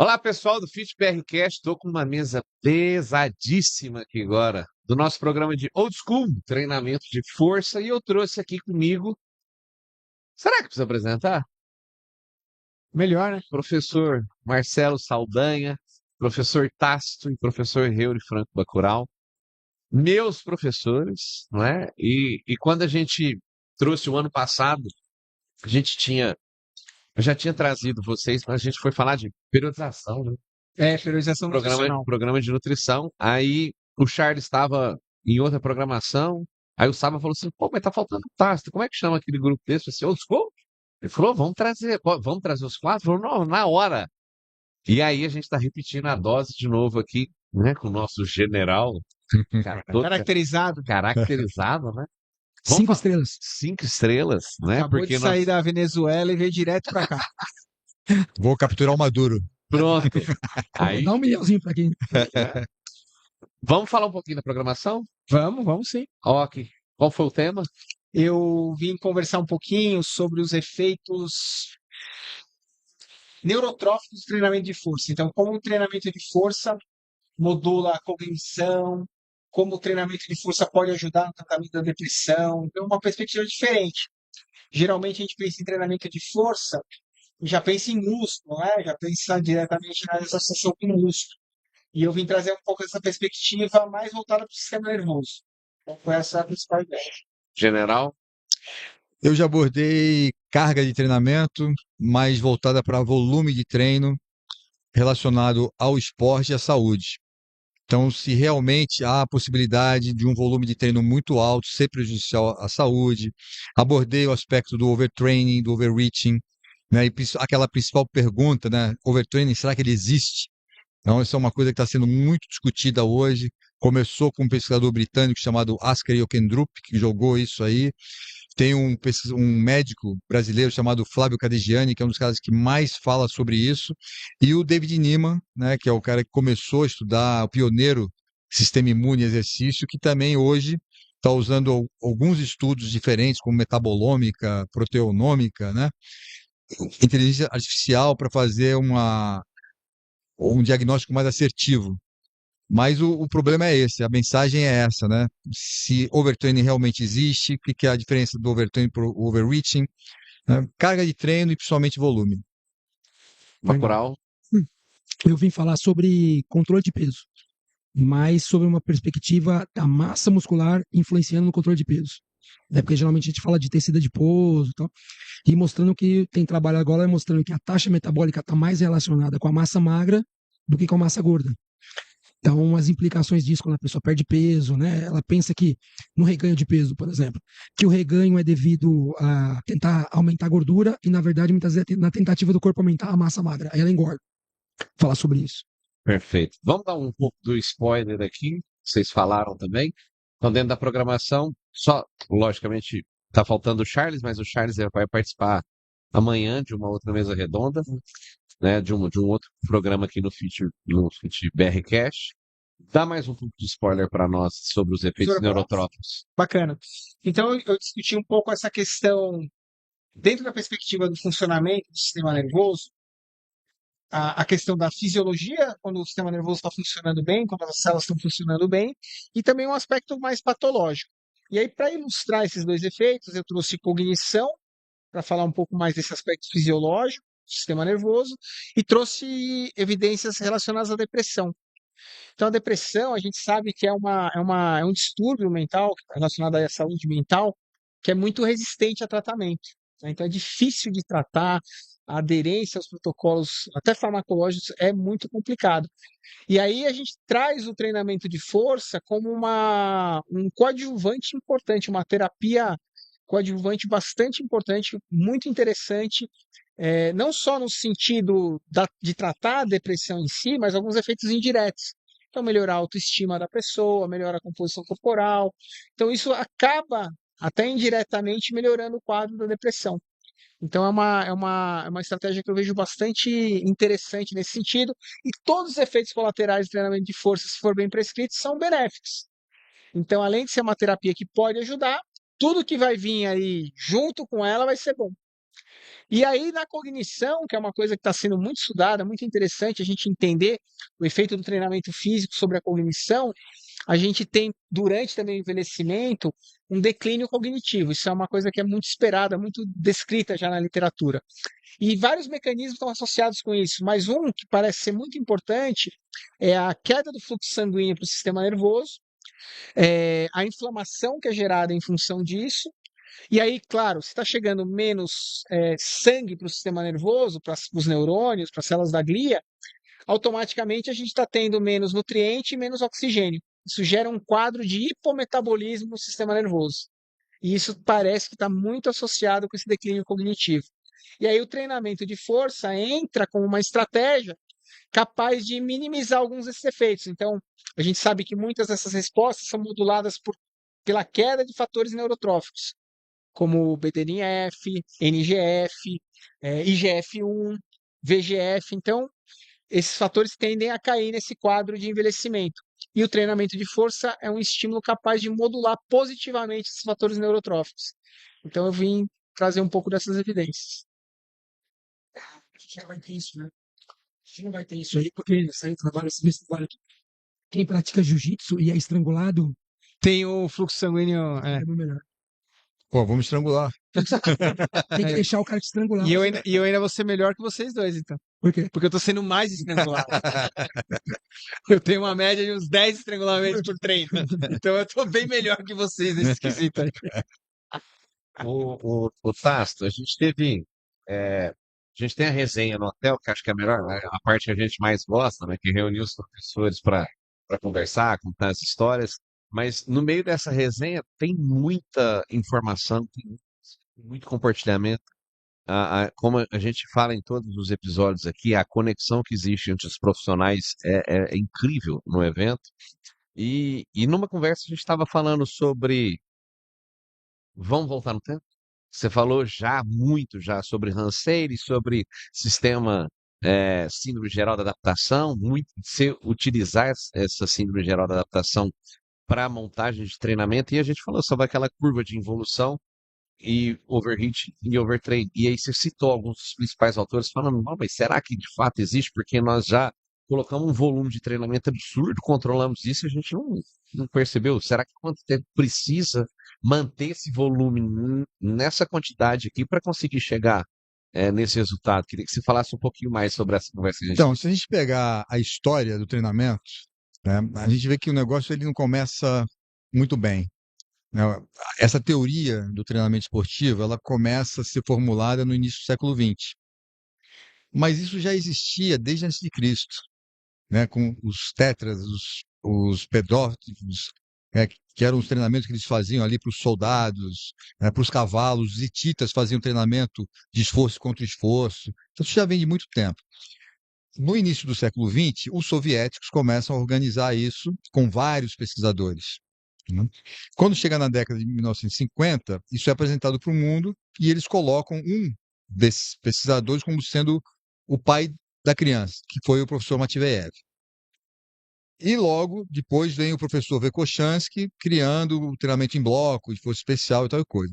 Olá, pessoal do Fit PRCast. Estou com uma mesa pesadíssima aqui agora, do nosso programa de Old School, treinamento de força, e eu trouxe aqui comigo. Será que precisa apresentar? Melhor, né? Professor Marcelo Saldanha, professor Tácito e professor Reuri Franco Bacurau, meus professores, não é? E quando a gente trouxe o ano passado, a gente tinha, eu já tinha trazido vocês, mas a gente foi falar de periodização, né? Priorização programa, nutricional. programa de nutrição. Aí o Charles estava em outra programação. Aí o Saba falou assim: pô, mas tá faltando Tácito. Como é que chama aquele grupo desse? Eu disse, Old School? Ele falou: vamos trazer, vamos trazer os quatro? Falou: não, na hora. E aí a gente está repetindo a dose de novo aqui, né, com o nosso general, cara, todo Caracterizado. caracterizado, né? Vamos 5 estrelas. 5 estrelas, né? Acabou de sair da Venezuela e veio direto pra cá. Vou capturar o Maduro. Pronto. Aí, Dá um milhãozinho pra quem. vamos falar um pouquinho da programação? Vamos sim. Ok. Qual foi o tema? Eu vim conversar um pouquinho sobre os efeitos neurotróficos do treinamento de força. Então, como o treinamento de força modula a cognição, como o treinamento de força pode ajudar no tratamento da depressão. Então, uma perspectiva diferente. Geralmente a gente pensa em treinamento de força e já pensa em músculo, né? Já pensa diretamente na associação com o músculo. E eu vim trazer um pouco essa perspectiva mais voltada para o sistema nervoso. Então, foi essa a principal ideia. General? Eu já abordei carga de treinamento, mais voltada para volume de treino relacionado ao esporte e à saúde. Então, se realmente há a possibilidade de um volume de treino muito alto ser prejudicial à saúde, abordei o aspecto do overtraining, do overreaching, né? E aquela principal pergunta, né? Overtraining, será que ele existe? Então, isso é uma coisa que está sendo muito discutida hoje. Começou com um pesquisador britânico chamado Asker Jokendrup, que jogou isso aí. Tem um médico brasileiro chamado Flávio Cadegiani, que é um dos caras que mais fala sobre isso. E o David Niemann, né, que é o cara que começou a estudar, o pioneiro sistema imune e exercício, que também hoje está usando alguns estudos diferentes, como metabolômica, proteonômica, né, inteligência artificial para fazer um diagnóstico mais assertivo. Mas o problema é esse, a mensagem é essa, né? Se overtraining realmente existe, o que é a diferença do overtraining para o overreaching, né? Carga de treino e principalmente volume. Bacurau? Eu vim falar sobre controle de peso, mas sobre uma perspectiva da massa muscular influenciando no controle de peso. Porque geralmente a gente fala de tecido adiposo e tal, e mostrando que tem trabalho agora mostrando que a taxa metabólica está mais relacionada com a massa magra do que com a massa gorda. Então, as implicações disso quando a pessoa perde peso, né? Ela pensa que no reganho de peso, por exemplo, que o reganho é devido a tentar aumentar a gordura e, na verdade, muitas vezes na tentativa do corpo aumentar a massa magra. Aí ela engorda. Falar sobre isso. Perfeito. Vamos dar um pouco do spoiler aqui, vocês falaram também. Então, dentro da programação, só, logicamente, está faltando o Charles, mas o Charles vai participar amanhã de uma outra mesa redonda, né, de um outro programa aqui no Fit BRCast. Dá mais um pouco de spoiler para nós sobre os efeitos neurotróficos. Bacana. Então, eu discuti um pouco essa questão dentro da perspectiva do funcionamento do sistema nervoso, a questão da fisiologia, quando o sistema nervoso está funcionando bem, quando as células estão funcionando bem, e também um aspecto mais patológico. E aí, para ilustrar esses dois efeitos, eu trouxe cognição, para falar um pouco mais desse aspecto fisiológico do sistema nervoso, e trouxe evidências relacionadas à depressão. Então, a depressão, a gente sabe que é um distúrbio mental relacionado à saúde mental, que é muito resistente a tratamento, né? Então, é difícil de tratar, a aderência aos protocolos, até farmacológicos, é muito complicado. E aí a gente traz o treinamento de força como um coadjuvante importante, uma terapia coadjuvante bastante importante, muito interessante, não só no sentido de tratar a depressão em si, mas alguns efeitos indiretos. Então, melhorar a autoestima da pessoa, melhorar a composição corporal. Então, isso acaba até indiretamente melhorando o quadro da depressão. Então, é uma estratégia que eu vejo bastante interessante nesse sentido. E todos os efeitos colaterais do treinamento de força, se for bem prescritos, são benéficos. Então, além de ser uma terapia que pode ajudar, tudo que vai vir aí junto com ela vai ser bom. E aí, na cognição, que é uma coisa que está sendo muito estudada, muito interessante a gente entender o efeito do treinamento físico sobre a cognição, a gente tem, durante também o envelhecimento, um declínio cognitivo. Isso é uma coisa que é muito esperada, muito descrita já na literatura. E vários mecanismos estão associados com isso, mas um que parece ser muito importante é a queda do fluxo sanguíneo para o sistema nervoso, a inflamação que é gerada em função disso. E aí, claro, se está chegando menos sangue para o sistema nervoso, para os neurônios, para as células da glia, automaticamente a gente está tendo menos nutriente e menos oxigênio. Isso gera um quadro de hipometabolismo no sistema nervoso. E isso parece que está muito associado com esse declínio cognitivo. E aí o treinamento de força entra como uma estratégia capaz de minimizar alguns desses efeitos. Então, a gente sabe que muitas dessas respostas são moduladas pela queda de fatores neurotróficos, como BDNF, NGF, IGF-1, VGF. Então, esses fatores tendem a cair nesse quadro de envelhecimento. E o treinamento de força é um estímulo capaz de modular positivamente esses fatores neurotróficos. Então, eu vim trazer um pouco dessas evidências. A gente já vai ter isso, né? A gente não vai ter isso aí, porque sai trabalho, esse trabalho aqui. Quem pratica jiu-jitsu e é estrangulado, Tem o fluxo sanguíneo. é muito melhor. Pô, vamos estrangular. Tem que deixar o cara te estrangular. E eu ainda vou ser melhor que vocês dois, então. Por quê? Porque eu tô sendo mais estrangulado. Eu tenho uma média de uns 10 estrangulamentos por treino. Então eu tô bem melhor que vocês nesse quesito aí. O Tasto, a gente tem a resenha no hotel, que acho que é a melhor, né, a parte que a gente mais gosta, né? Que reuniu os professores para conversar, contar as histórias. Mas no meio dessa resenha tem muita informação, tem muito compartilhamento. Como a gente fala em todos os episódios aqui, a conexão que existe entre os profissionais é incrível no evento. E numa conversa a gente estava falando sobre. Vamos voltar no tempo? Você falou já muito já sobre Hansen, sobre sistema síndrome geral da adaptação, muito se utilizar essa síndrome geral da adaptação para montagem de treinamento, e a gente falou sobre aquela curva de involução e overheat e overtrain. E aí você citou alguns dos principais autores falando, não, mas será que de fato existe? Porque nós já colocamos um volume de treinamento absurdo, controlamos isso e a gente não percebeu. Será que quanto tempo precisa manter esse volume nessa quantidade aqui para conseguir chegar nesse resultado? Queria que você falasse um pouquinho mais sobre essa conversa que a gente Então, se a gente pegar a história do treinamento, né, a gente vê que o negócio ele não começa muito bem, né? Essa teoria do treinamento esportivo, ela começa a ser formulada no início do século XX. Mas isso já existia desde antes de Cristo, né, com os tetras, os pedófilos, que eram os treinamentos que eles faziam ali para os soldados, para os cavalos. Os hititas faziam treinamento de esforço contra esforço. Então, isso já vem de muito tempo. No início do século XX, os soviéticos começam a organizar isso com vários pesquisadores, né? Quando chega na década de 1950, isso é apresentado para o mundo e eles colocam um desses pesquisadores como sendo o pai da criança, que foi o professor Matveyev. E logo depois vem o professor Verkhoshansky criando o treinamento em bloco, esforço especial e tal coisa.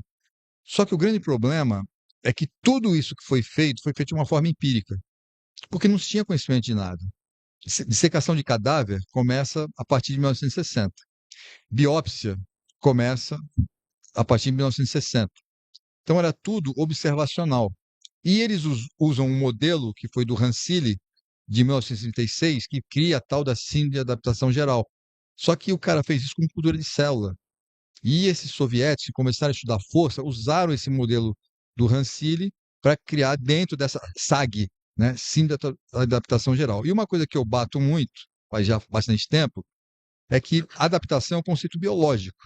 Só que o grande problema é que tudo isso que foi feito de uma forma empírica, porque não se tinha conhecimento de nada. Dissecação de cadáver começa a partir de 1960. Biópsia começa a partir de 1960. Então era tudo observacional. E eles usam um modelo que foi do Rancilli, de 1936, que cria a tal da síndrome de adaptação geral. Só que o cara fez isso com cultura de célula. E esses soviéticos que começaram a estudar força usaram esse modelo do Rancilli para criar dentro dessa SAG, né, síndrome de adaptação geral. E uma coisa que eu bato muito, faz já bastante tempo, é que adaptação é um conceito biológico,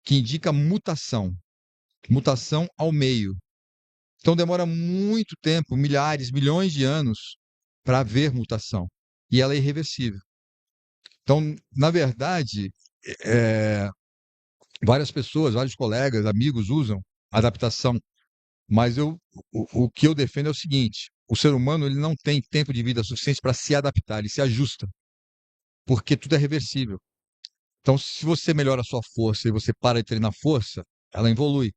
que indica mutação ao meio. Então demora muito tempo, milhares, milhões de anos, para haver mutação. E ela é irreversível. Então, na verdade, várias pessoas, vários colegas, amigos usam adaptação. Mas o que eu defendo é o seguinte: o ser humano ele não tem tempo de vida suficiente para se adaptar, ele se ajusta, porque tudo é reversível. Então, se você melhora a sua força e você para de treinar força, ela evolui.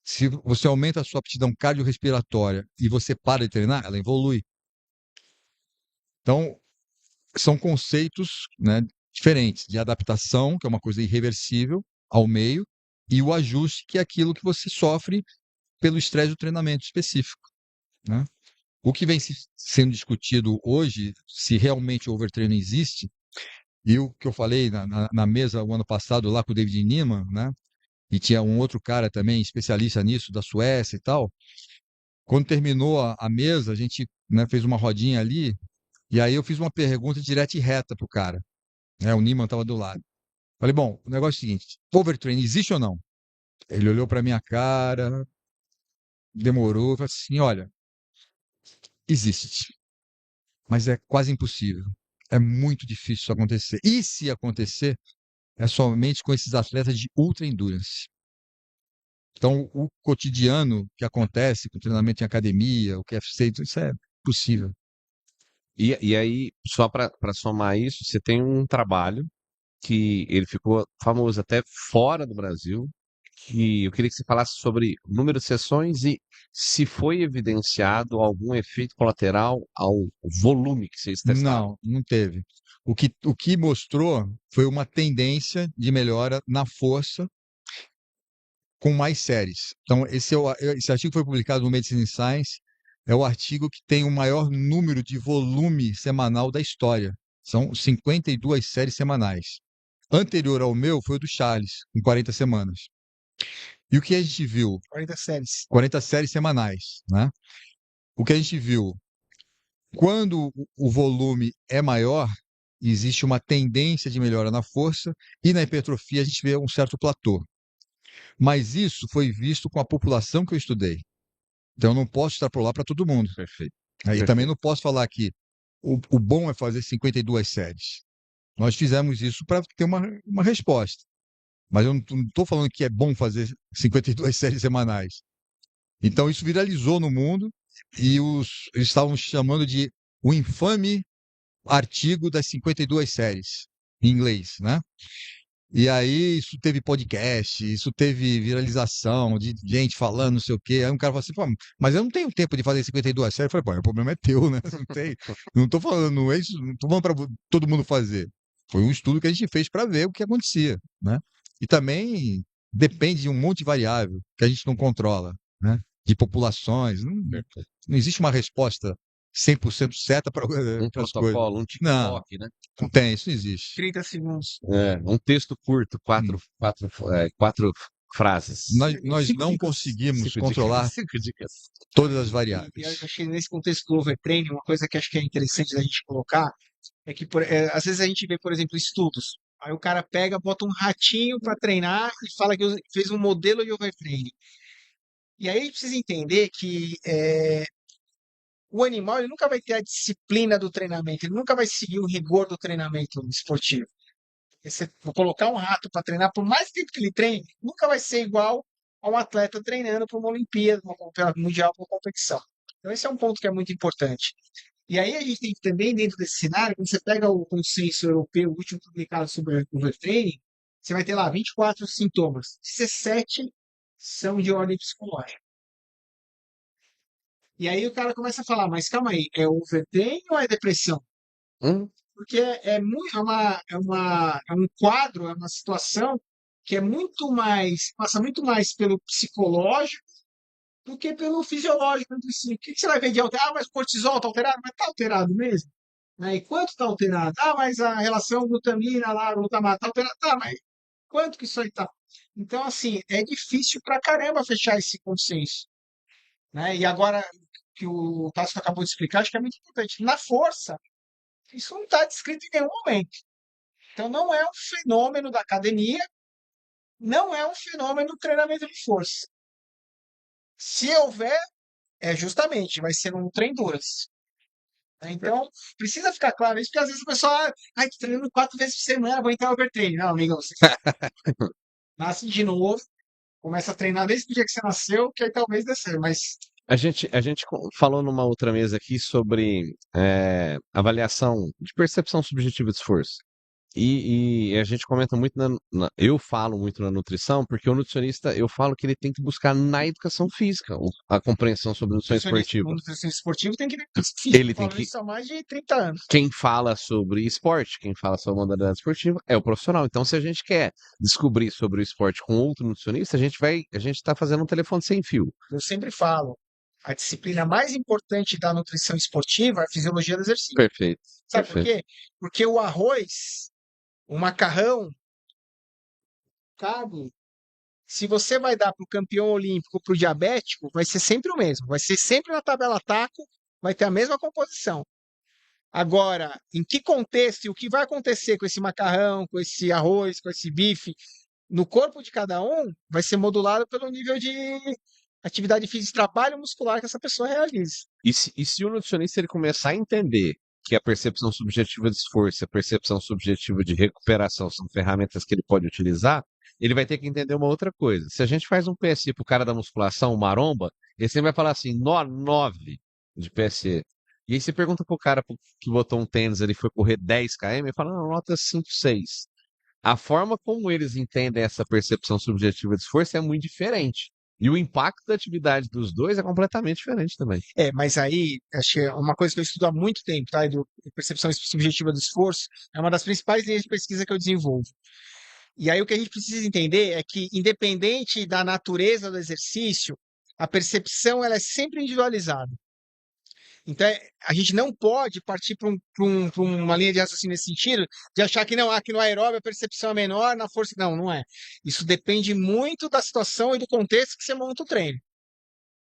Se você aumenta a sua aptidão cardiorrespiratória e você para de treinar, ela evolui. Então, são conceitos, né, diferentes de adaptação, que é uma coisa irreversível ao meio, e o ajuste, que é aquilo que você sofre pelo estresse do treinamento específico, né? O que vem sendo discutido hoje, se realmente o overtraining existe, e o que eu falei na mesa o ano passado lá com o David Niemann, né? E tinha um outro cara também especialista nisso, da Suécia e tal. Quando terminou a mesa, a gente, né, fez uma rodinha ali, e aí eu fiz uma pergunta direta e reta pro cara, né? O Niemann estava do lado. Falei, bom, o negócio é o seguinte, overtraining existe ou não? Ele olhou para minha cara, demorou, falou assim, olha, existe, mas é quase impossível. É muito difícil isso acontecer. E se acontecer, é somente com esses atletas de ultra endurance. Então, o cotidiano que acontece com o treinamento em academia, o QFC, isso é possível. E aí, só para somar isso, você tem um trabalho que ele ficou famoso até fora do Brasil, que eu queria que você falasse sobre o número de sessões e se foi evidenciado algum efeito colateral ao volume que vocês testaram. Não teve. O que mostrou foi uma tendência de melhora na força com mais séries. Então, esse artigo foi publicado no Medicine Science, é o artigo que tem o maior número de volume semanal da história. São 52 séries semanais. Anterior ao meu foi o do Charles, com 40 semanas. E o que a gente viu? 40 séries. 40 séries semanais, né? O que a gente viu? Quando o volume é maior, existe uma tendência de melhora na força e na hipertrofia a gente vê um certo platô. Mas isso foi visto com a população que eu estudei. Então eu não posso extrapolar para todo mundo. Perfeito. E também não posso falar que o bom é fazer 52 séries. Nós fizemos isso para ter uma resposta. Mas eu não estou falando que é bom fazer 52 séries semanais. Então isso viralizou no mundo e eles estavam chamando de o infame artigo das 52 séries, em inglês, né? E aí isso teve podcast, isso teve viralização de gente falando não sei o quê. Aí um cara falou assim, pô, mas eu não tenho tempo de fazer 52 séries. Eu falei, pô, o problema é teu, né? Não tem, não tô falando, não é isso, não tô falando para todo mundo fazer. Foi um estudo que a gente fez para ver o que acontecia, né? E também depende de um monte de variável que a gente não controla, né? De populações. Não existe uma resposta 100% certa para Um as coisas. protocolo, um Não, TikTok, né? não tem, isso não existe. 30 segundos. Um texto curto, quatro frases. Nós Cinco não dicas. conseguimos 5 controlar dicas. 5 dicas. todas as E eu variáveis. achei nesse contexto do overtraining, uma coisa que acho que é interessante da gente colocar é que às vezes a gente vê, por exemplo, estudos. Aí o cara pega, bota um ratinho para treinar e fala que fez um modelo de overtraining. E aí a gente precisa entender que o animal ele nunca vai ter a disciplina do treinamento, ele nunca vai seguir o rigor do treinamento esportivo. Você vou colocar um rato para treinar, por mais tempo que ele treine, nunca vai ser igual a um atleta treinando para uma Olimpíada, uma campeonato mundial, para uma competição. Então esse é um ponto que é muito importante. E aí a gente tem que também, dentro desse cenário, quando você pega o consenso europeu, o último publicado sobre overtraining, você vai ter lá 24 sintomas. 17 são de ordem psicológica. E aí o cara começa a falar, mas calma aí, é overtraining ou é depressão? Porque é um quadro, é uma situação que é muito mais, passa muito mais pelo psicológico do que pelo fisiológico entre si. O que você vai ver de alterado? Ah, mas o cortisol está alterado? Mas está alterado mesmo? Né? E quanto está alterado? Ah, mas a relação glutamina lá, glutamato, está alterado? Tá, mas quanto que isso aí está? Então, assim, é difícil pra caramba fechar esse consenso. Né? E agora, que o Tasso acabou de explicar, acho que é muito importante. Na força, isso não está descrito em nenhum momento. Então, não é um fenômeno da academia, não é um fenômeno do treinamento de força. Se houver, justamente, vai ser um treino endurance. Então, precisa ficar claro isso, porque às vezes o pessoal, tô treinando 4 vezes por semana, vou entrar overtraining. Não, amigão, você nasce de novo, começa a treinar desde o dia que você nasceu, que aí talvez dê certo, mas A gente falou numa outra mesa aqui sobre avaliação de percepção subjetiva de esforço. E a gente comenta muito eu falo muito na nutrição, porque o nutricionista, eu falo que ele tem que buscar na educação física a compreensão sobre nutrição Um esportiva. nutricionista esportivo tem que ver com físico. Ele Eu tem falo que. isso há mais de 30 anos. Quem fala sobre esporte, quem fala sobre modalidade esportiva é o profissional. Então, se a gente quer descobrir sobre o esporte com outro nutricionista, a gente está fazendo um telefone sem fio. Eu sempre falo, a disciplina mais importante da nutrição esportiva é a fisiologia do exercício. Perfeito. Sabe por Perfeito. quê? Porque o arroz, o macarrão, carne, se você vai dar para o campeão olímpico, para o diabético, vai ser sempre o mesmo. Vai ser sempre na tabela taco, vai ter a mesma composição. Agora, em que contexto e o que vai acontecer com esse macarrão, com esse arroz, com esse bife, no corpo de cada um, vai ser modulado pelo nível de atividade física e trabalho muscular que essa pessoa realiza. E se o nutricionista ele começar a entender que a percepção subjetiva de esforço e a percepção subjetiva de recuperação são ferramentas que ele pode utilizar, ele vai ter que entender uma outra coisa. Se a gente faz um PSI pro cara da musculação, maromba, ele sempre vai falar assim, nó 9 de PSE. E aí você pergunta pro cara que botou um tênis ali e foi correr 10 km, ele fala, não, nota 5, 6. A forma como eles entendem essa percepção subjetiva de esforço é muito diferente. E o impacto da atividade dos dois é completamente diferente também. Mas aí, acho que é uma coisa que eu estudo há muito tempo, tá? Percepção subjetiva do esforço, é uma das principais linhas de pesquisa que eu desenvolvo. E aí o que a gente precisa entender é que, independente da natureza do exercício, a percepção ela é sempre individualizada. Então, a gente não pode partir para uma linha de raciocínio nesse sentido, de achar que não, que no aeróbio a percepção é menor, na força. Não, não é. Isso depende muito da situação e do contexto que você monta o treino.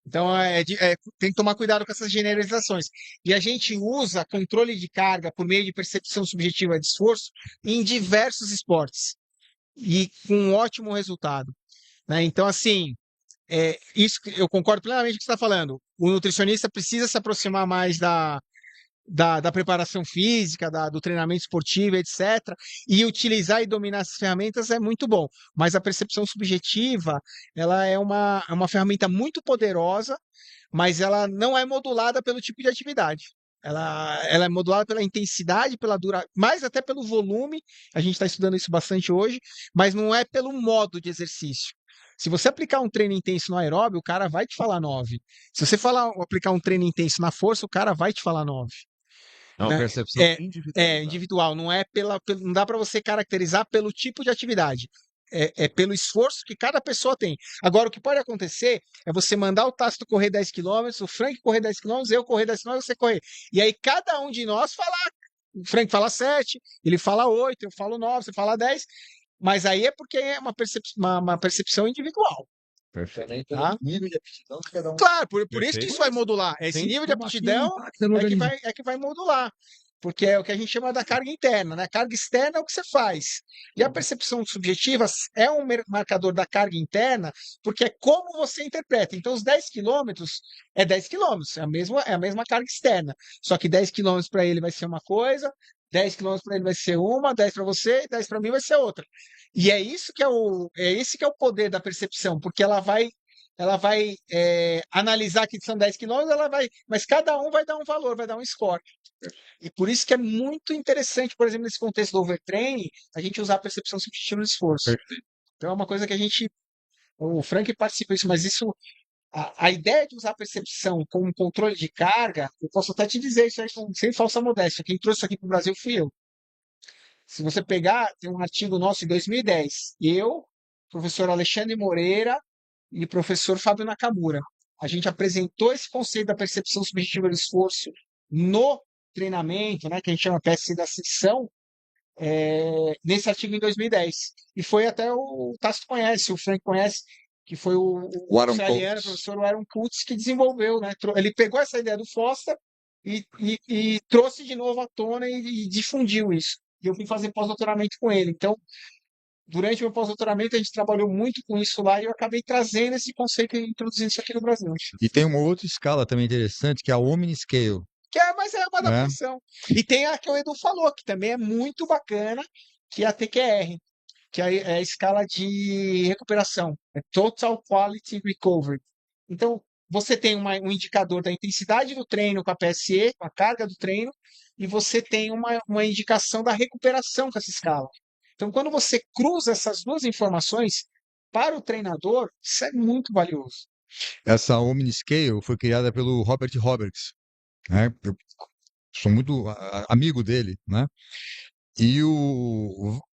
Então, tem que tomar cuidado com essas generalizações. E a gente usa controle de carga por meio de percepção subjetiva de esforço em diversos esportes. E com um ótimo resultado. Né? Então, assim, isso eu concordo plenamente com o que você está falando. O nutricionista precisa se aproximar mais da preparação física, do treinamento esportivo, etc. E utilizar e dominar essas ferramentas é muito bom. Mas a percepção subjetiva, ela é uma ferramenta muito poderosa, mas ela não é modulada pelo tipo de atividade. Ela é modulada pela intensidade, pela duração, mais até pelo volume. A gente está estudando isso bastante hoje, mas não é pelo modo de exercício. Se você aplicar um treino intenso no aeróbio, o cara vai te falar 9. Se você aplicar um treino intenso na força, o cara vai te falar 9. É uma Né? percepção individual. Individual, não é não dá para você caracterizar pelo tipo de atividade. É pelo esforço que cada pessoa tem. Agora, o que pode acontecer é você mandar o Tácito correr 10 km, o Frank correr 10 km, eu correr 10 km, você correr. E aí cada um de nós falar. O Frank fala 7, ele fala 8, eu falo 9, você fala 10. Mas aí é porque é uma percepção individual. Perfeito. Tá? Nível de aptidão de cada um. Claro, por isso que Perfeito. isso vai modular. Esse Sim. nível de Como aquilo aptidão impacta no organismo. é que vai modular. Porque é o que a gente chama da carga interna, né? Carga externa é o que você faz. E a percepção subjetiva é um marcador da carga interna, porque é como você interpreta. Então, os 10 quilômetros é 10 quilômetros, é a mesma carga externa. Só que 10 quilômetros para ele vai ser uma coisa, 10 quilômetros para ele vai ser uma, 10 para você, 10 para mim vai ser outra. E é isso que esse que é o poder da percepção, porque ela vai analisar que são 10 quilômetros, mas cada um vai dar um valor, vai dar um score. E por isso que é muito interessante, por exemplo, nesse contexto do overtraining, a gente usar a percepção subjetiva do esforço. Perfeito. Então é uma coisa que o Frank participa disso, mas a ideia de usar a percepção como um controle de carga, eu posso até te dizer isso aí sem falsa modéstia, quem trouxe isso aqui para o Brasil fui eu. Se você pegar, tem um artigo nosso em 2010, eu, professor Alexandre Moreira e professor Fábio Nakamura, a gente apresentou esse conceito da percepção subjetiva do esforço no treinamento, né, que a gente chama PSI da sessão, nesse artigo em 2010. E foi até o Tássio conhece, o Frank conhece, que foi o Aaron australiano, Coates. professor Aaron Coates, que desenvolveu, né? Ele pegou essa ideia do Foster e trouxe de novo à tona e difundiu isso. E eu fui fazer pós-doutoramento com ele. Então, durante o meu pós-doutoramento, a gente trabalhou muito com isso lá e eu acabei trazendo esse conceito e introduzindo isso aqui no Brasil. E tem uma outra escala também interessante, que é a Omniscale. Mas é uma adaptação. E tem a que o Edu falou, que também é muito bacana, que é a TQR, que é a escala de recuperação. É Total Quality Recovery. Então, você tem um indicador da intensidade do treino com a PSE, com a carga do treino, e você tem uma indicação da recuperação com essa escala. Então, quando você cruza essas duas informações, para o treinador, isso é muito valioso. Essa Omniscale foi criada pelo Robert Roberts, né? Eu sou muito amigo dele, né? E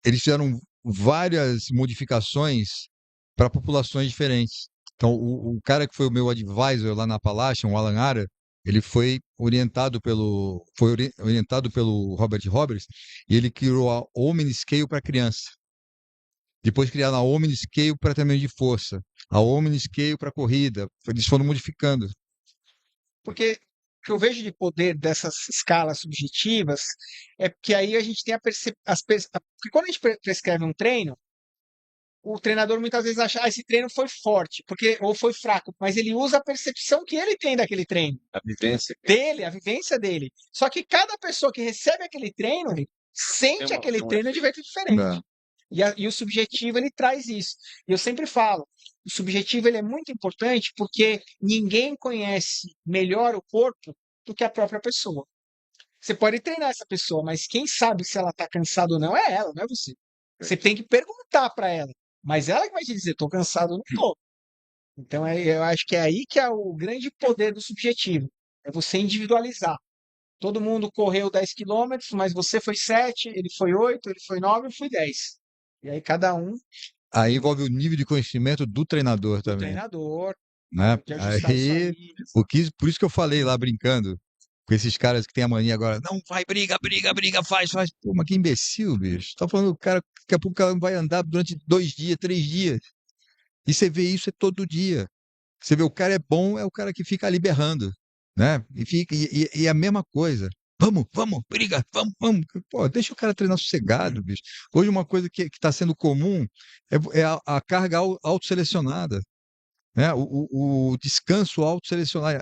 eles fizeram várias modificações para populações diferentes. Então, o cara que foi o meu advisor lá na Appalachian, o Alan Ara, ele orientado pelo Robert Roberts, e ele criou a Omniscale para criança. Depois criaram a Omniscale para treinamento de força, a Omniscale para corrida. Eles foram modificando. Porque o que eu vejo de poder dessas escalas subjetivas é porque aí a gente tem porque quando a gente prescreve um treino, o treinador muitas vezes acha, esse treino foi forte, ou foi fraco, mas ele usa a percepção que ele tem daquele treino. A vivência. Dele, a vivência dele. Só que cada pessoa que recebe aquele treino sente aquele treino de jeito diferente. É. E o subjetivo, ele traz isso. E eu sempre falo, o subjetivo ele é muito importante porque ninguém conhece melhor o corpo do que a própria pessoa. Você pode treinar essa pessoa, mas quem sabe se ela está cansada ou não é ela, não é você. Você tem que perguntar para ela. Mas ela que vai te dizer, estou cansado ou não estou. Então eu acho que é aí que é o grande poder do subjetivo. É você individualizar. Todo mundo correu 10 quilômetros, mas você foi 7, ele foi 8, ele foi 9, eu fui 10. E aí cada um, Aí envolve o nível de conhecimento do treinador o também, treinador, né? de ajustar isso Aí, aí. por isso que eu falei lá brincando com esses caras que têm a mania agora, não, vai, briga, faz. Pô, mas que imbecil, bicho. Tá falando o cara, daqui a pouco o cara vai andar durante 2 dias, 3 dias. E você vê isso todo dia. Você vê o cara é bom, é o cara que fica ali berrando, né? E a mesma coisa. Vamos, briga, vamos. Pô, deixa o cara treinar sossegado, bicho. Hoje uma coisa que está sendo comum é a carga autoselecionada, né? O descanso autoselecionado.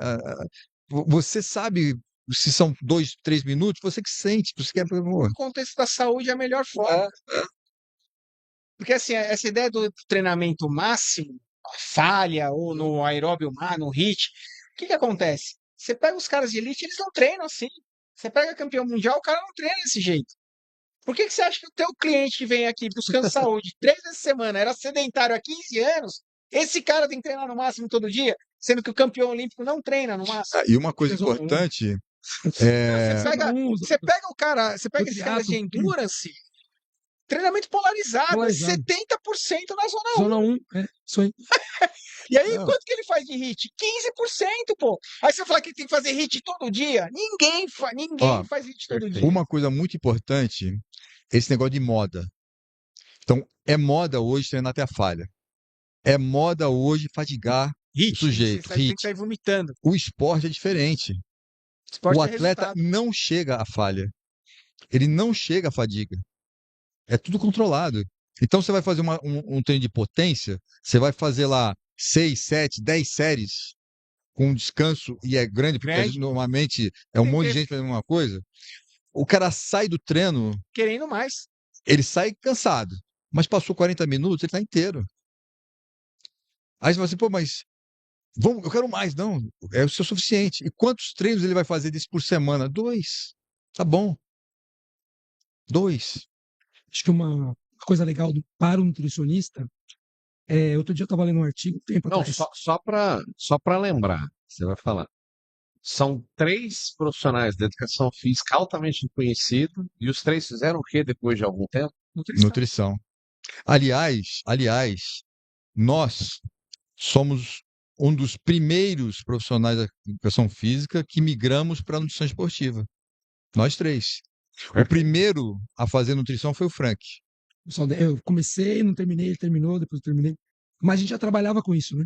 Você sabe se são 2, 3 minutos, você que sente, você quer. No contexto da saúde é a melhor forma. Porque assim, essa ideia do treinamento máximo, a falha, ou no aeróbio, no HIIT, o que acontece? Você pega os caras de elite, eles não treinam assim. Você pega campeão mundial, o cara não treina desse jeito. Por que você acha que o teu cliente que vem aqui buscando saúde 3 vezes por semana era sedentário há 15 anos? Esse cara tem que treinar no máximo todo dia, sendo que o campeão olímpico não treina no máximo. E uma coisa importante Você pega o cara, você pega esses caras de endurance, treinamento polarizado, é 70% na zona 1. Zona 1, isso aí. E aí, quanto que ele faz de HIIT? 15%, pô. Aí você fala que tem que fazer HIIT todo dia? Ninguém faz HIIT todo dia. Uma coisa muito importante, esse negócio de moda. Então, é moda hoje treinar até a falha. É moda hoje fadigar o sujeito. Você tem que sair vomitando. O esporte é diferente. O atleta não chega à falha. Ele não chega à fadiga. É tudo controlado. Então, você vai fazer um treino de potência, você vai fazer lá 6, 7, 10 séries com descanso, e é grande, porque normalmente é um monte de gente fazendo uma coisa. O cara sai do treino querendo mais. Ele sai cansado, mas passou 40 minutos, ele tá inteiro. Aí você fala assim, pô, mas eu quero mais. Não, é o seu suficiente. E quantos treinos ele vai fazer disso por semana? 2. Tá bom. 2. Acho que uma coisa legal para o nutricionista, outro dia eu estava lendo um artigo, tempo atrás. Só para lembrar, você vai falar. São 3 profissionais de educação física altamente reconhecidos, e os 3 fizeram o quê depois de algum tempo? Nutrição. Aliás, nós somos um dos primeiros profissionais da educação física que migramos para a nutrição esportiva. Nós 3. O primeiro a fazer nutrição foi o Frank. Eu comecei, não terminei, ele terminou, depois eu terminei. Mas a gente já trabalhava com isso, né?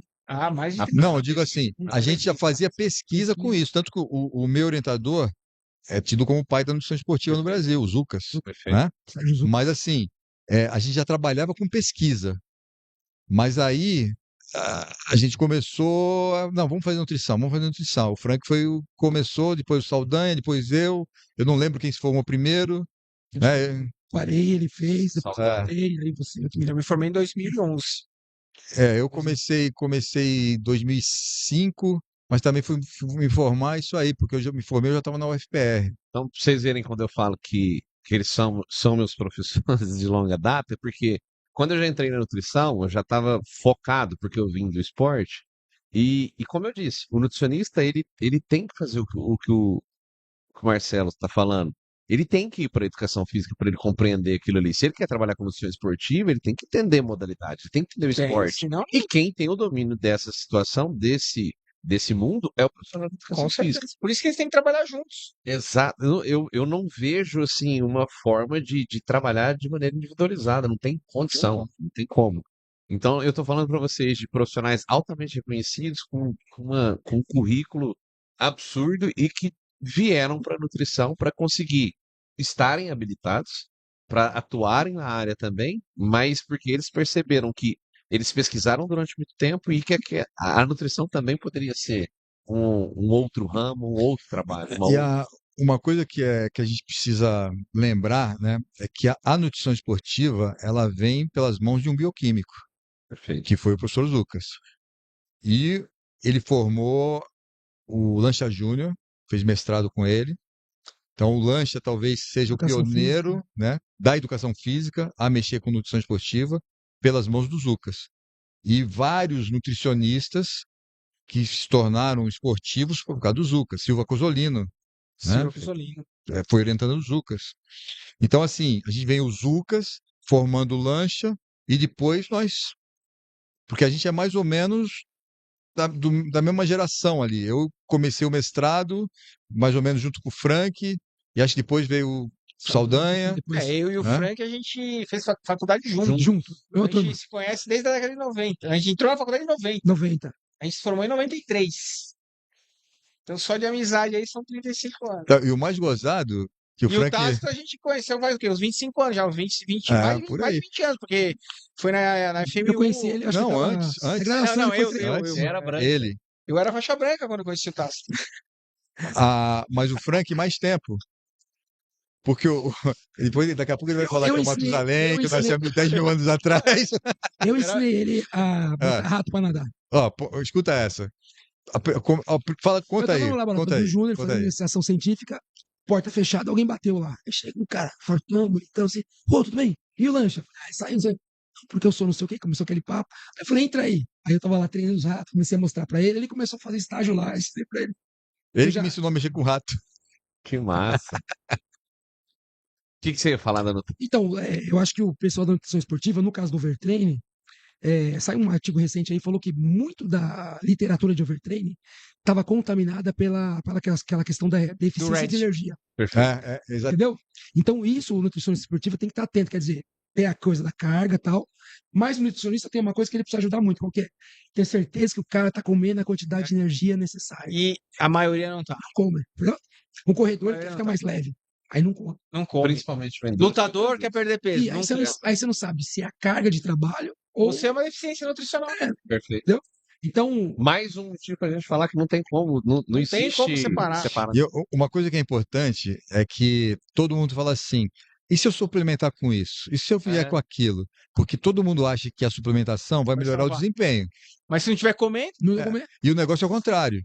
Não, eu digo assim, a gente já fazia pesquisa com isso. Tanto que o meu orientador é tido como o pai da nutrição esportiva no Brasil, o Zucas. Né? Mas assim, a gente já trabalhava com pesquisa. Mas aí a gente começou. Não, vamos fazer nutrição. O Frank começou, depois o Saldanha, depois eu. Eu não lembro quem se formou primeiro. Né? Parei, ele fez, depois parei, aí você. Eu me formei em 2011. Eu comecei em 2005, mas também fui me formar isso aí, porque eu já me formei, eu já estava na UFPR. Então, pra vocês verem quando eu falo que eles são meus professores de longa data, é porque quando eu já entrei na nutrição, eu já estava focado, porque eu vim do esporte. E como eu disse, o nutricionista, ele tem que fazer o que o Marcelo está falando. Ele tem que ir para a educação física para ele compreender aquilo ali. Se ele quer trabalhar com nutrição esportiva, ele tem que entender modalidade, ele tem que entender o Tem, esporte. senão, E quem tem o domínio dessa situação, desse mundo, é o profissional de educação com física. certeza. Por isso que eles têm que trabalhar juntos. Exato. Eu não vejo assim uma forma de trabalhar de maneira individualizada. Não tem condição, não tem como. Então, eu estou falando para vocês de profissionais altamente reconhecidos, com um currículo absurdo e que vieram para a nutrição para conseguir estarem habilitados, para atuarem na área também, mas porque eles perceberam que eles pesquisaram durante muito tempo e que a nutrição também poderia ser um outro ramo, um outro trabalho, uma E outra. uma coisa que a gente precisa lembrar, né, é que a nutrição esportiva, ela vem pelas mãos de um bioquímico, Perfeito. que foi o professor Lucas. E ele formou o Lancha Júnior, fez mestrado com ele. Então, o Lancha talvez seja o Educação pioneiro, física. né, da educação física a mexer com nutrição esportiva pelas mãos do Lucas. E vários nutricionistas que se tornaram esportivos por causa do Zucas. Silva Cosolino, né, Silvio Pisolino. foi orientando o Zucas. Então, assim, a gente vem o Zucas formando o Lancha e depois nós, porque a gente é mais ou menos da mesma geração ali. Eu comecei o mestrado mais ou menos junto com o Frank, e acho que depois veio o Saldanha, Depois, Eu e o né? Frank, a gente fez faculdade junto. junto. Eu A turma, gente se conhece desde a década de 90. A gente entrou na faculdade em 90. 90. A gente se formou em 93. Então, só de amizade aí são 35 anos. Tá, e o mais gozado, que o E o Frank. Tácito a gente conheceu faz o quê? Uns 25 anos já, uns 20 Por mais de aí. 20 anos, porque foi na Eu FMU. conheci ele, acho que Não, tava. antes. A graduação Não, ele foi Antes. Era branco. Ele. Eu era faixa branca quando eu conheci o Tácito. Mas o Frank mais tempo. Porque depois, daqui a pouco ele vai falar eu que é o ensinei- Matusalém, eu que nós ensinei- temos 10 mil anos atrás. Eu ensinei ele a botar rato pra nadar. Ó, escuta essa. Conta Eu tava aí. no laboratório do Júnior Conta fazendo aí. iniciação científica, porta fechada, alguém bateu lá. Aí chega um cara, fortão, bonitão, assim, ô, tudo bem? E o lanche? Aí saiu, porque eu sou não sei o quê, começou aquele papo. Aí eu falei, entra aí. Aí eu tava lá treinando os ratos, comecei a mostrar pra ele, ele começou a fazer estágio lá, ensinei pra ele. Ele Eu que já- me ensinou a mexer com rato. Que massa. O que você ia falar da nutrição? Então, eu acho que o pessoal da nutrição esportiva, no caso do overtraining, saiu um artigo recente aí, falou que muito da literatura de overtraining estava contaminada pela aquela questão da deficiência de RED. energia. Perfeito. Exato. Entendeu? Então, isso o nutricionista esportivo tem que estar atento, quer dizer, tem a coisa da carga e tal, mas o nutricionista tem uma coisa que ele precisa ajudar muito, qual que é? Ter certeza que o cara está comendo a quantidade de energia necessária. E a maioria não tá. Não come, entendeu? Um corredor ele quer ficar mais leve, aí não come. Não come. Principalmente o endurance. Lutador quer perder peso. E aí Não você, quer. aí você não sabe se é a carga de trabalho ou... Você é uma deficiência nutricional. Perfeito. Então, Mais um motivo pra gente falar que não tem como, não Não tem existe como separar. E uma coisa que é importante é que todo mundo fala assim: e se eu suplementar com isso? E se eu fizer É. com aquilo? Porque todo mundo acha que a suplementação vai Vai melhorar o salvar. desempenho. Mas se não tiver comendo, não É. comer. E o negócio é o contrário.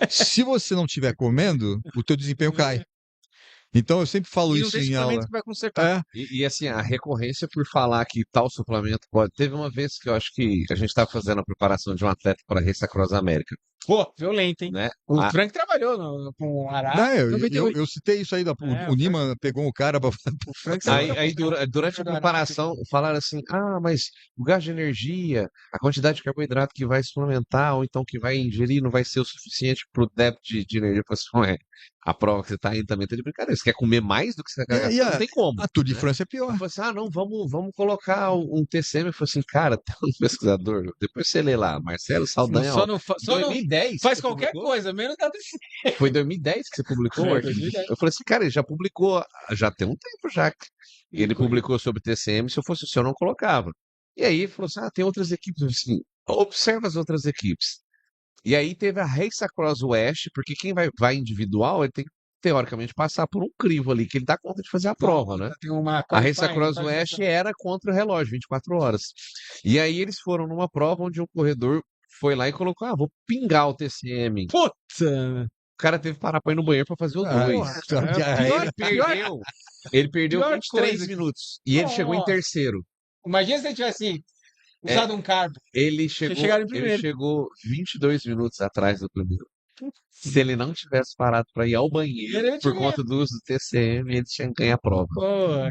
Se você não estiver comendo, o teu desempenho cai. Então eu sempre falo e não isso tem em aula. suplemento que vai consertar. É, Assim, a recorrência por falar que tal suplemento pode. Teve uma vez que eu acho que a gente estava fazendo a preparação de um atleta para a Race Across América, Pô, violento, hein? né? O A- Frank trabalhou com o Ará. não, eu 98. citei isso aí. O Nima pegou um cara para. O Frank Aí, trabalhou aí com o Ará. durante a preparação, falaram assim: ah, mas o gasto de energia, a quantidade de carboidrato que vai suplementar, ou então que vai ingerir, não vai ser o suficiente para o débito de energia. Eu falei assim, a prova que você está indo também tá de brincadeira. Você quer comer mais do que você está gastando? Não tem como. A Tour de né? França é Eu pior. falei assim, não, vamos colocar um TCM. Eu falei assim, cara, tem um pesquisador, depois você lê lá, Marcelo Saldanha, Só ó, não, em só não 2010. faz você qualquer publicou? coisa, menos da deficiência. Foi em 2010 que você publicou o É, artigo. 2010. Eu falei assim, cara, ele já publicou, já tem um tempo já. E ele publicou sobre TCM, se eu fosse o senhor, eu não colocava. E aí ele falou assim, tem outras equipes. Eu falei assim, observa as outras equipes. E aí teve a Race Across West, porque quem vai individual, ele tem que, teoricamente, passar por um crivo ali, que ele dá conta de fazer a prova, né? Tem uma A Race qualifying, Across faz West essa- era contra o relógio, 24 horas. E aí eles foram numa prova onde um corredor foi lá e colocou, vou pingar o TCM. Puta! O cara teve que parar pra ir no banheiro pra fazer o 2. porra, Ele perdeu pior 23 coisa que- minutos. E ele chegou em Nossa. terceiro. Imagina se ele tivesse usado um carbo. Ele chegou, chegaram em ele primeiro. chegou 22 minutos atrás do primeiro. Se ele não tivesse parado pra ir ao banheiro Ele por tinha conta do uso do TCM, ele tinha ganho a prova. Pô,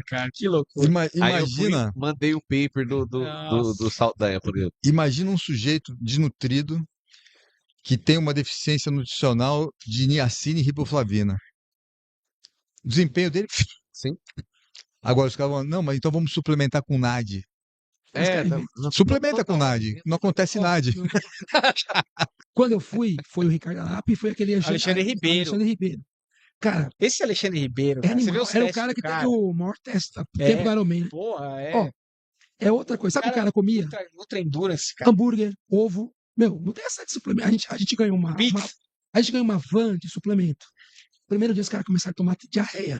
cara, que loucura. Aí eu fui, Imagina, mandei o paper do Saldanha por ele. imagina um sujeito desnutrido que tem uma deficiência nutricional de niacina e riboflavina. O desempenho dele. Sim. Agora os caras vão, não, mas então vamos suplementar com NAD. Suplementa com NAD, não acontece NAD. Quando eu fui, foi o Ricardo Arap e foi aquele Alexandre Ribeiro. Alexandre Ribeiro. Cara, Esse Alexandre Ribeiro, é cara, você vê animal. os Era o testes cara do que cara. teve o maior teste a É. tempo do Iron Man, né? Porra, Ó, é outra coisa. Sabe o que o cara comia? Ultra endurance, cara. Hambúrguer, ovo. Meu, não tem essa de suplemento. A gente ganhou a gente ganhou uma van de suplemento. Primeiro dia os caras começaram a tomar diarreia.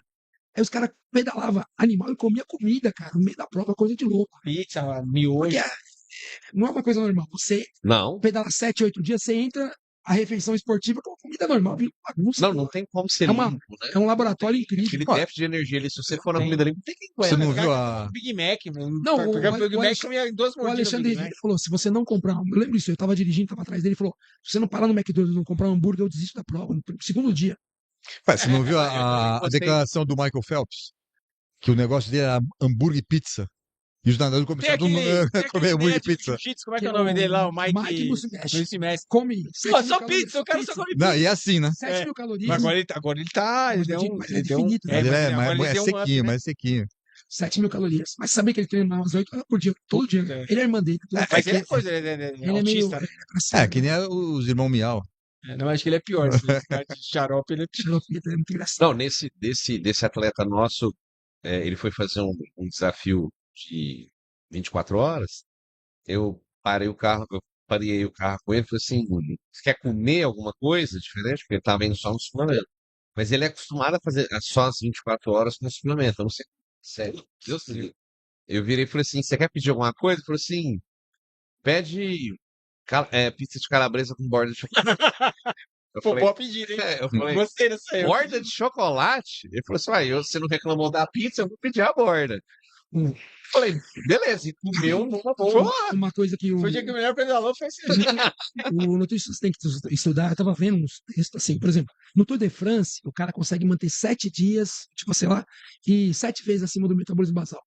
Aí os caras pedalavam animal e comia comida, cara, no meio da prova, coisa de louco. Pizza, miojo. Porque não é uma coisa normal. Você Não. pedala 7, 8 dias, você entra a refeição esportiva com comida normal, vira uma bagunça. Não tem como ser É uma- limpo, né? É um laboratório incrível. Aquele Ó, déficit de energia ali, se você for na tem. comida limpa, não tem quem Você aguenta. não viu O Big Mac, mano. Não, Porque o Big Mac Alex- comia em 2 O mordidas. Alexandre Big Mac. Ribeiro falou: se você não comprar, eu lembro isso, eu tava dirigindo, tava atrás dele, ele falou: se você não parar no McDonald's e não comprar um hambúrguer, eu desisto da prova. No segundo dia. Ué, você não viu eu a gostei. declaração do Michael Phelps? Que o negócio dele era hambúrguer e pizza. E os nadadores Tem começaram aquele a comer hambúrguer e médico de pizza. jiu-jitsu, como é que é o nome dele lá? O Mike Mike não se mexe. Messi. Come. Pô, só pizza, o cara só come Não, pizza. e é assim, né? 7 mil calorias. Mas agora ele tá. Ele Mas deu um. mas Ele é deu um. infinito, né? Mas ele mas é, agora ele é deu um up, sequinho, né? mas é sequinho. 7 mil calorias. Mas sabia que ele treina umas 8 horas por dia, todo dia. É. Ele é irmã dele. Mas ele é coisa, ele é Ele é meio. autista, né? pra cima, É, que nem os irmãos Miau. Não, acho que ele é pior. Esse cara de xarope, ele é pior. Xaropita, é muito engraçado. Não, desse atleta nosso, ele foi fazer um desafio de 24 horas. Eu parei o carro com ele e falei assim, você quer comer alguma coisa diferente? Porque ele tava indo só no suplemento. Mas ele é acostumado a fazer só as 24 horas com suplemento. Eu não sei. Sério, Deus do céu. Eu virei e falei assim, você quer pedir alguma coisa? Ele falou assim, pede pizza de calabresa com borda de chocolate. Eu Pô, falei, boa pedida, hein? eu falei, Gostei dessa aí. borda de chocolate? Ele falou assim, você não reclamou da pizza, eu vou pedir a borda. Eu falei, beleza, e comeu numa boa. Uma coisa que o, Foi o dia que o melhor pedalou foi esse dia. o nutricionista tem que estudar. Eu tava vendo uns textos assim, por exemplo, no Tour de France, o cara consegue manter 7 dias, tipo, sei lá, e 7 vezes acima do metabolismo basal.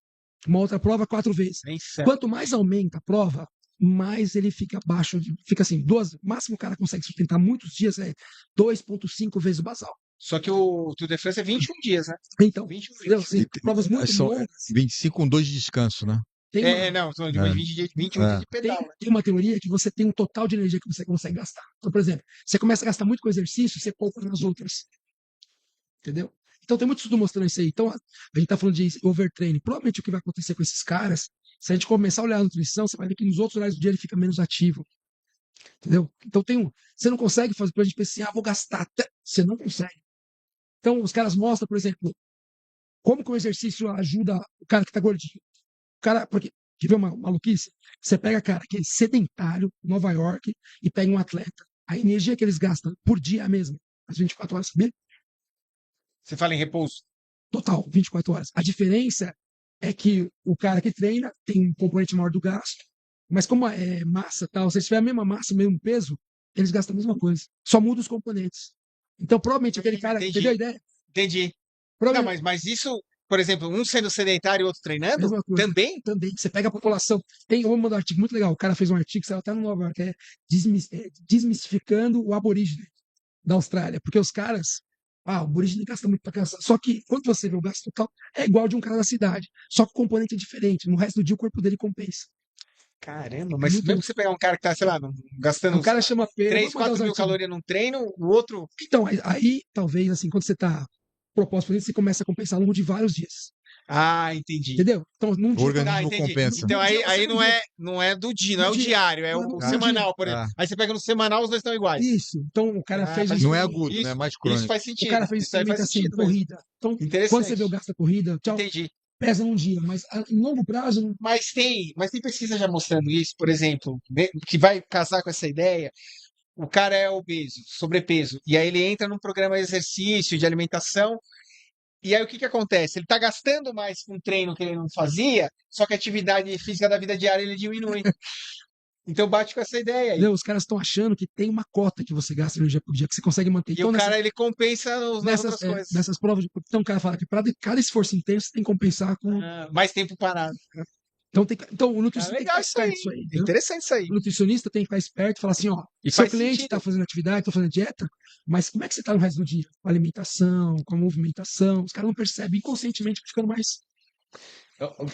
Uma outra prova, 4 vezes. Nem certo. Quanto mais aumenta a prova, mais ele fica abaixo, fica assim, 12, o máximo o cara consegue sustentar muitos dias é 2,5 vezes o basal. Só que o Tour de France é 21 dias, né? Então, 21 entendeu? dias. Assim, provas muito São longas. 25 com 2 de descanso, né? Tem uma, Não, são de É. 20 dias, 21 dias de pedal, né? tem uma teoria que você tem um total de energia que você consegue gastar. Então, por exemplo, você começa a gastar muito com exercício, você poupa nas outras. Entendeu? Então tem muito estudo mostrando isso aí. Então, a gente está falando de overtraining. Provavelmente o que vai acontecer com esses caras, se a gente começar a olhar a nutrição, você vai ver que nos outros horários do dia ele fica menos ativo. Entendeu? Então você não consegue fazer, por exemplo, assim, vou gastar. Você não consegue. Então os caras mostram, por exemplo, como que o exercício ajuda o cara que está gordinho. O cara, porque, quer ver uma maluquice? Você pega, cara, que é sedentário, Nova York, e pega um atleta. A energia que eles gastam por dia é a mesma. As 24 horas, sabia? Você fala em repouso. Total, 24 horas. A diferença é que o cara que treina tem um componente maior do gasto, mas como é massa e tal, se tiver a mesma massa, o mesmo peso, eles gastam a mesma coisa. Só muda os componentes. Então, provavelmente, aquele cara, Entendi. entendeu a ideia? Entendi. Não, Provavelmente, mas isso, por exemplo, um sendo sedentário e outro treinando, Mesma coisa. também? também. Você pega a população. Eu vou mandar um artigo muito legal. O cara fez um artigo, saiu até no Nova York, que é desmistificando o aborígene da Austrália. Porque os caras, o aborígene gasta muito pra cansar. Só que, quando você vê o gasto total, é igual de um cara da cidade. Só que o componente é diferente. No resto do dia, o corpo dele compensa. Caramba, mas Muito mesmo que você pegar um cara que tá, sei lá, gastando O cara chama Pedro. 3, vou mandar 4 os mil artigos. calorias num treino, o outro. Então, aí, talvez, assim, quando você tá proposto fazer, você começa a compensar ao longo de vários dias. Ah, entendi. Entendeu? Então, num O dia. organismo entendi. compensa. Então aí, Você aí não não é do dia, não é o dia. diário, é Não, o no semanal, por dia. exemplo. Aí você pega no semanal, os dois estão iguais. Isso. Então, o cara fez faz isso. Não é agudo, Isso- né? É mais Isso crônico. faz O sentido. cara fez Isso aí experimento faz assim, sentido mesmo. corrida. Então, Interessante. quando você vê o gasto da corrida, tchau. Entendi. pesa num dia, mas em longo prazo, Mas tem pesquisa já mostrando isso, por exemplo, que vai casar com essa ideia. O cara é obeso, sobrepeso, e aí ele entra num programa de exercício, de alimentação, e aí o que que acontece? Ele tá gastando mais com treino que ele não fazia, só que a atividade física da vida diária ele diminui. Então bate com essa ideia aí. entendeu? Os caras estão achando que tem uma cota que você gasta energia por dia, que você consegue manter. E Então, o cara ele compensa nas outras coisas. nessas provas, então o cara fala que para cada esforço intenso tem que compensar com. Mais tempo parado. Então o Ah, nutricionista tem que legal ficar isso aí. esperto isso aí. É Entendeu? interessante isso aí. O nutricionista tem que ficar esperto e falar assim, ó, E seu faz cliente sentido. está fazendo atividade, está fazendo dieta, mas como é que você está no resto do dia? Com a alimentação, com a movimentação, os caras não percebem, inconscientemente ficando mais.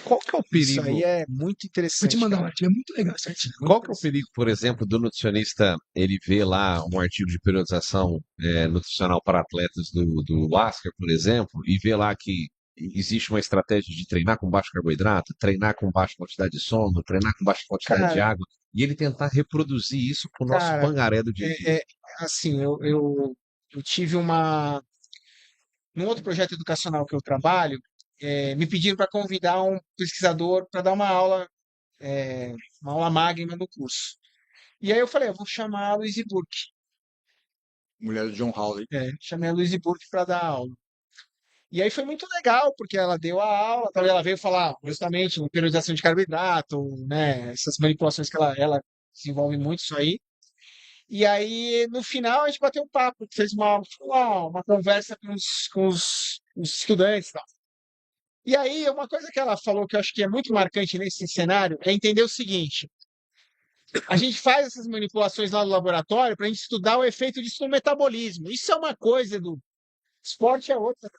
Qual que é o Isso aí perigo? é muito Vou te interessante, mandar um cara. artigo, é muito legal esse artigo. Qual que é o perigo, por exemplo, do nutricionista, ele vê lá um artigo de periodização nutricional para atletas do Asker, por exemplo, e vê lá que existe uma estratégia de treinar com baixo carboidrato, treinar com baixa quantidade de sono, treinar com baixa quantidade de Cara, água, e ele tentar reproduzir isso pro nosso cara, pangaré do dia a dia. assim, eu tive num outro projeto educacional que eu trabalho, me pediram para convidar um pesquisador para dar uma aula magna no curso. E aí eu falei, eu vou chamar a Louise Burke. Mulher do John Hawley. Chamei a Louise Burke para dar aula. E aí foi muito legal, porque ela deu a aula, ela veio falar justamente em periodização de carboidrato, né, essas manipulações que ela desenvolve muito isso aí. E aí, no final, a gente bateu um papo, fez uma conversa com os estudantes e tal. E aí, uma coisa que ela falou que eu acho que é muito marcante nesse cenário é entender o seguinte: a gente faz essas manipulações lá no laboratório para a gente estudar o efeito disso no metabolismo. Isso é uma coisa, do esporte é outra.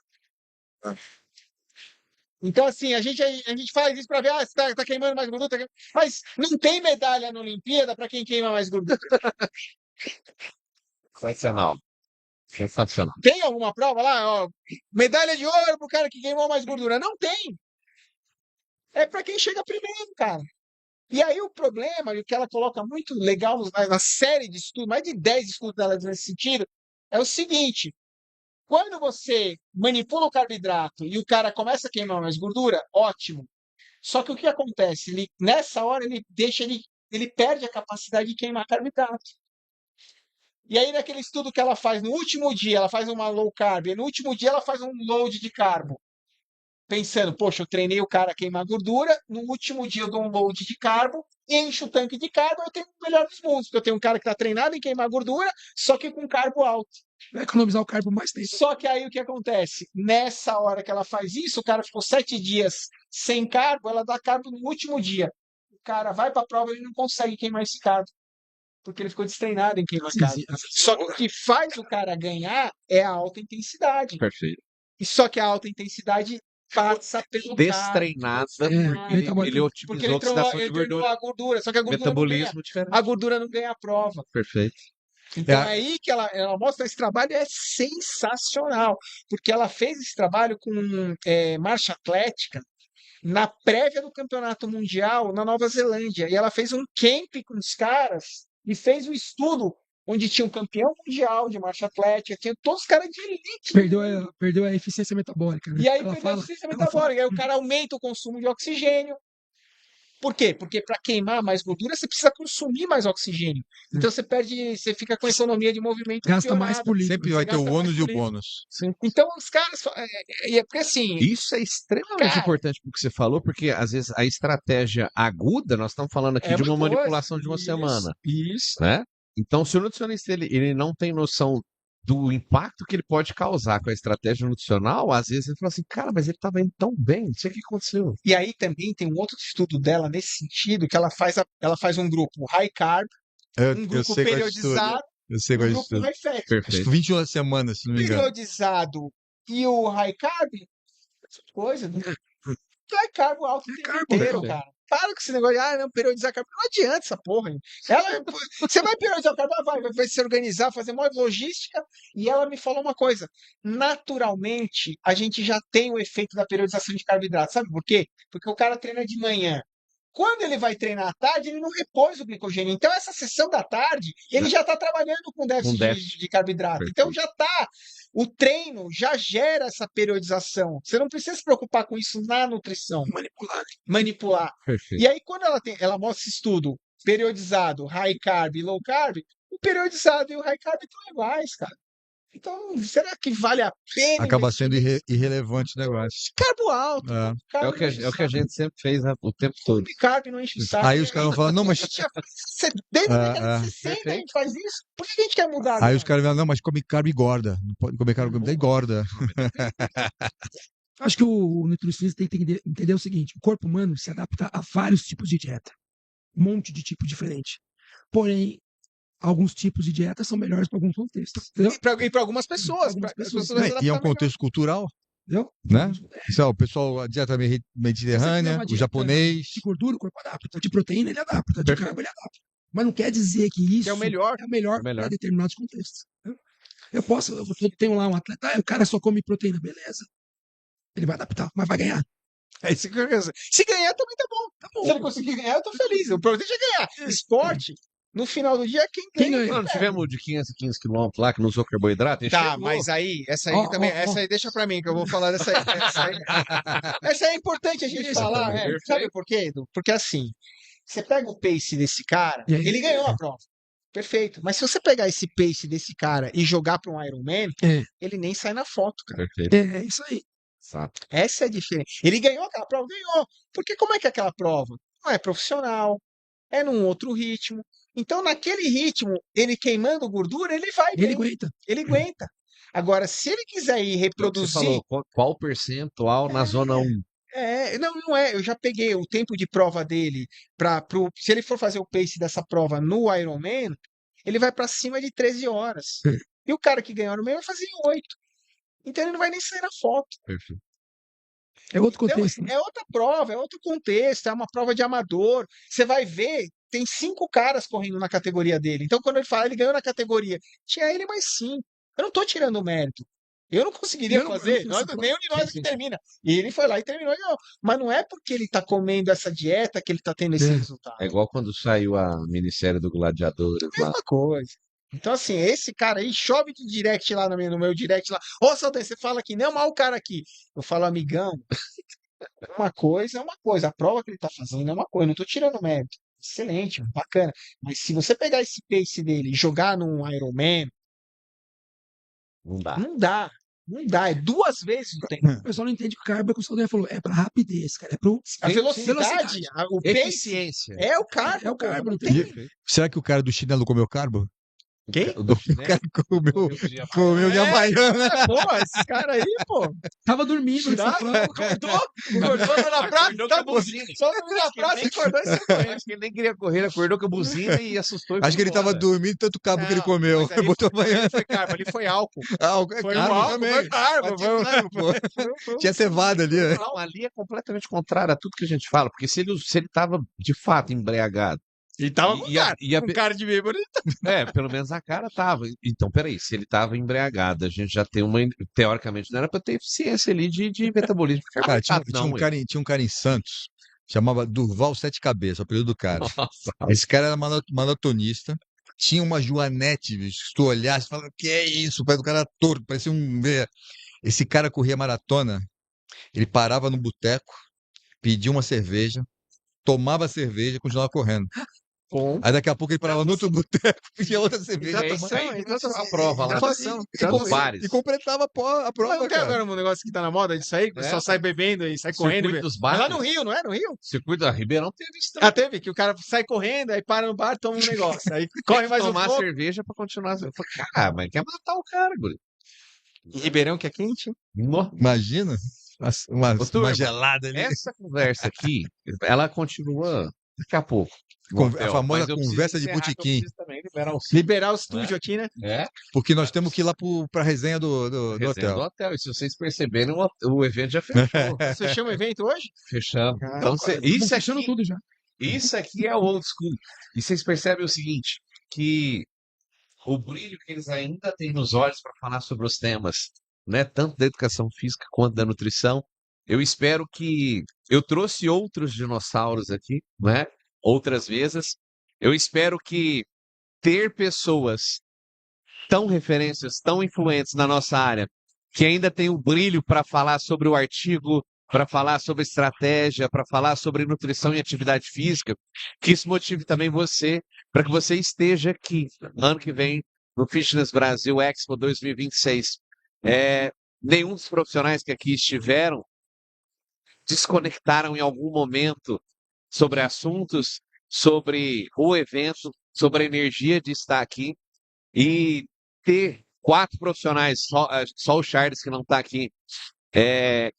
Então, assim, a gente faz isso para ver, você tá queimando mais gordura, mas não tem medalha na Olimpíada para quem queima mais gordura. Sensacional. Sensacional. Tem alguma prova lá, ó, medalha de ouro pro cara que queimou mais gordura? Não tem. É para quem chega primeiro, cara. E aí o problema, e o que ela coloca muito legal na série de estudos, mais de 10 estudos dela nesse sentido, é o seguinte: quando você manipula o carboidrato e o cara começa a queimar mais gordura, ótimo. Só que o que acontece? Nessa hora ele perde a capacidade de queimar carboidrato. E aí, naquele estudo que ela faz no último dia, ela faz uma low carb, e no último dia ela faz um load de carbo. Pensando, poxa, eu treinei o cara a queimar gordura, no último dia eu dou um load de carbo, encho o tanque de carbo, eu tenho o melhor dos mundos, porque eu tenho um cara que está treinado em queimar gordura, só que com carbo alto. Vai economizar o carbo mais tempo. Só que aí o que acontece? Nessa hora que ela faz isso, o cara ficou 7 dias sem carbo, ela dá carbo no último dia. O cara vai para a prova e ele não consegue queimar esse carbo, porque ele ficou destreinado em queimar carbo. Só que o que faz o cara ganhar é a alta intensidade. Perfeito. E só que a alta intensidade passa pelo Destreinada, porque ele porque otimizou a oxidação de ele treinou gordura. a gordura, só que a gordura Metabolismo diferente. a gordura não ganha a prova. Perfeito. Então é aí que ela mostra esse trabalho, é sensacional, porque ela fez esse trabalho com marcha atlética na prévia do Campeonato Mundial na Nova Zelândia. E ela fez um camp com os caras e fez um estudo onde tinha um campeão mundial de marcha atlética, tinha todos os caras de elite. Perdeu a eficiência metabólica. Né? E aí perdeu a eficiência metabólica. Aí o cara aumenta o consumo de oxigênio. Por quê? Porque para queimar mais gordura, você precisa consumir mais oxigênio. Então você fica com economia de movimento Gasta piorada. mais por litro. Sempre vai ter o ônus e o bônus. Então os caras. Porque assim. Isso é extremamente cara, importante porque você falou, porque às vezes a estratégia aguda, nós estamos falando aqui de uma manipulação de uma semana. Isso. Né? Então, se o nutricionista ele não tem noção do impacto que ele pode causar com a estratégia nutricional, às vezes ele fala assim, cara, mas ele estava indo tão bem, não sei o que aconteceu. E aí também tem um outro estudo dela nesse sentido, que ela faz um grupo high carb, um grupo periodizado, um grupo high fat. Perfeito. 21 semanas, se não me engano. Periodizado e o high carb, coisa, né? High carb alto o tempo inteiro, cara. Para com esse negócio de, não, periodizar carbo. Não adianta essa porra, hein? Você vai periodizar o carbo, vai se organizar, fazer uma logística. E ela me falou uma coisa. Naturalmente, a gente já tem o efeito da periodização de carboidratos. Sabe por quê? Porque o cara treina de manhã. Quando ele vai treinar à tarde, ele não repôs o glicogênio. Então, essa sessão da tarde, ele já está trabalhando com déficit de carboidrato. Então, Perfeito. já está. O treino já gera essa periodização. Você não precisa se preocupar com isso na nutrição. Manipular. E Perfeito. aí, quando ela mostra esse estudo periodizado, high carb e low carb, o periodizado e o high carb estão iguais, cara. Então, será que vale a pena Acaba investir sendo nisso? irrelevante o negócio. Carbo alto. É. É o Carbo que, não enche é o que a o saco. gente sempre fez, né, o tempo todo. Carb não enche o saco. Aí os caras vão falar, não, mas. Desde a década de 60 a Perfeito. gente faz isso. Por que a gente quer mudar Aí agora? os caras falam, não, mas come carbo e engorda. Não pode comer carbo e engorda. Acho que o nutricionista tem que entender o seguinte: o corpo humano se adapta a vários tipos de dieta, um monte de tipo diferente. Porém, alguns tipos de dieta são melhores para alguns contextos. Entendeu? E para algumas pessoas. Algumas As pessoas, pessoas E é um contexto cultural, Entendeu? né? Isso é o pessoal, a dieta Se você fizer mediterrânea, uma o dieta japonês. de gordura, o corpo adapta. De proteína, ele adapta. De carbo, ele adapta. Mas não quer dizer que isso é o melhor. é o melhor É o melhor. para determinados contextos. Entendeu? Eu tenho lá um atleta, o cara só come proteína, beleza. Ele vai adaptar, mas vai ganhar. É isso que eu quero dizer. Se ganhar, também tá bom. Tá bom. Se ele conseguir ganhar, eu tô feliz. O importante é ganhar. Esporte, no final do dia, é quem Quem ganha. ganha? Não tivemos de 515 quilômetros lá que não usou carboidrato? Tá, Chegou. mas aí, essa aí Ó, também, ó, ó. essa aí deixa pra mim, que eu vou falar dessa aí. Essa aí é importante a gente Isso, falar, perfeito. sabe por quê, Edu? Porque assim, você pega o pace desse cara, E aí? ele ganhou a prova. Perfeito. Mas se você pegar esse pace desse cara e jogar pra um Ironman, É, ele nem sai na foto, cara. Perfeito. é isso aí. Exato. Essa é a diferença. Ele ganhou aquela prova? Ganhou. Porque como é que é aquela prova? Não é profissional, é num outro ritmo. Então, naquele ritmo, ele queimando gordura, ele vai Ele bem. aguenta. Ele aguenta. Agora, se ele quiser ir É o que você reproduzir. falou, qual percentual na zona 1? Não é. Eu já peguei o tempo de prova dele se ele for fazer o pace dessa prova no Ironman, ele vai para cima de 13 horas. É. E o cara que ganhou o Ironman vai fazer em 8. Então ele não vai nem sair na foto. Perfeito. É outro Então, contexto. Né? é outra prova, é outro contexto, é uma prova de amador. Você vai ver, tem 5 caras correndo na categoria dele. Então, quando ele fala, ele ganhou na categoria, tinha ele mais 5. Eu não tô tirando o mérito. Eu não conseguiria Eu não fazer, fiz essa nenhum de nós Sim, aqui sim. termina. E ele foi lá e terminou e ganhou. Mas não é porque ele tá comendo essa dieta que ele tá tendo esse É. resultado. É igual quando saiu a minissérie do Gladiadores lá. Mesma coisa. Então, assim, esse cara aí chove de direct lá no meu direct lá. Ô, Saldanha, você fala que não, mas o cara aqui. Eu falo, amigão, uma coisa é uma coisa. A prova que ele tá fazendo é uma coisa. Não tô tirando mérito. Excelente, bacana. Mas se você pegar esse pace dele e jogar num Ironman, Não dá. não dá. Não dá. É 2 vezes o tempo. O pessoal não entende que o carbo é o que o Saldanha falou. É pra rapidez, cara. É pro A Sim, velocidade, o pace Eficiência. é o carbo. É o carbo, pô, não tem- Perfeito. Será que o cara do chinelo comeu carbo? Quem? Do O chinelo, cara comeu, comeu de comeu de É. Havaiana. Pô, esses caras aí, pô. Tava dormindo nessa Tá? prova. Acordou na praça, Acordou tá com a buzina. só dormiu na praça e acordou e saiu correndo. Acho que ele nem queria correr, ele acordou com a buzina e assustou. E Acho que ele foi tava embora. dormindo, tanto carbo que ele Não, comeu. mas ali Botou foi- Havaiana. Foi carbo, ali foi álcool. Álcool, é Foi carbo álcool, também. foi carbo. Mas tinha carbo, pô. Tinha cevada ali, né? Não, ali é completamente contrário a tudo que a gente fala, porque se ele tava de fato embriagado, E tava E- com e a- cara. e a Com pe- cara de bêbado. pelo menos a cara tava. Então, peraí, se ele tava embriagado, a gente já tem teoricamente, não era pra ter eficiência ali de metabolismo Cara, tinha, carboidrato, não, tinha um cara em Santos, chamava Durval Sete Cabeças, o apelido do cara. Nossa, Esse cara era maratonista, tinha uma joanete, bicho, se tu olhasse, falava, que é isso? Parece o cara torto, parecia um... Esse cara corria maratona, ele parava no boteco, pedia uma cerveja, tomava a cerveja e continuava correndo. Bom. Aí daqui a pouco ele parava no outro boteco, pedia outra cerveja. Hidratação, tomava- hidratação. a prova lá. Hidratação. Nos bares. E completava a Mas prova, não tem cara. agora um negócio que tá na moda disso aí? Que o pessoal sai bebendo e sai correndo. Circuito dos Mas lá bares. no Rio, não é? No Rio? Circuito da Ribeirão teve isso também. Ah, teve, que o cara sai correndo, aí para no bar, toma um negócio. Aí corre mais um Tomar pouco. cerveja pra continuar. Eu falei, cara, mas quer matar o cara, guri. E Ribeirão que é quente? No- Imagina, uma Ô, turma, gelada ali. Essa conversa aqui, ela continua daqui a pouco. no hotel, A famosa mas eu preciso conversa de encerrar, que eu botequim. preciso também liberar o Liberar o estúdio aqui, né? É, Porque nós temos que ir lá pra resenha do resenha hotel. do hotel. E se vocês perceberem, o evento já fechou. Você chama o evento hoje? Fechamos. Ah, Então, Estamos fechando tudo já. isso aqui é o old school. E vocês percebem o seguinte, que o brilho que eles ainda têm nos olhos para falar sobre os temas, né, tanto da educação física quanto da nutrição, Eu espero que eu trouxe outros dinossauros aqui, né? Outras vezes. Eu espero que ter pessoas tão referências, tão influentes na nossa área, que ainda tem o brilho para falar sobre o artigo, para falar sobre estratégia, para falar sobre nutrição e atividade física, que isso motive também você, para que você esteja aqui ano que vem no Fitness Brasil Expo 2026. Nenhum dos profissionais que aqui estiveram desconectaram em algum momento sobre assuntos, sobre o evento, sobre a energia de estar aqui e ter 4 profissionais, só o Charles que não está aqui,